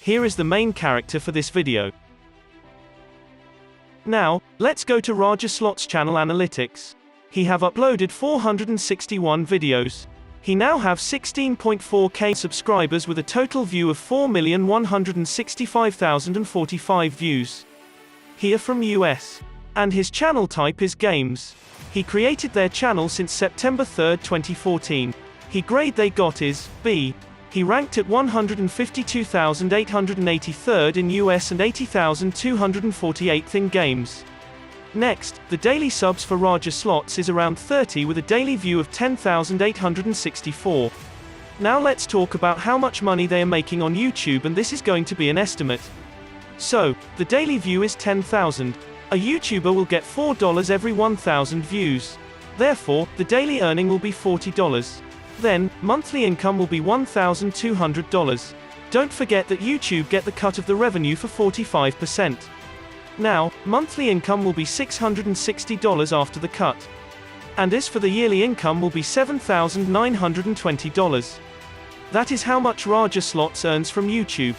Here is the main character for this video. Now, let's go to 괚ᴚ channel analytics. He have uploaded 461 videos. He now have 16.4k subscribers with a total view of 4,165,045 views. He are from US. And his channel type is games. He created their channel since September 3, 2014. He grade they got is B. He ranked at 152,883rd in US and 80,248th in games. Next, the daily subs for 괚ᴚ is around 30 with a daily view of 10,864. Now let's talk about how much money they are making on YouTube, and this is going to be an estimate. So, the daily view is 10,000. A YouTuber will get $4 every 1,000 views. Therefore, the daily earning will be $40. Then, monthly income will be $1,200. Don't forget that YouTube get the cut of the revenue for 45%. Now, monthly income will be $660 after the cut. And as for the yearly income will be $7,920. That is how much 괚ᴚ earns from YouTube.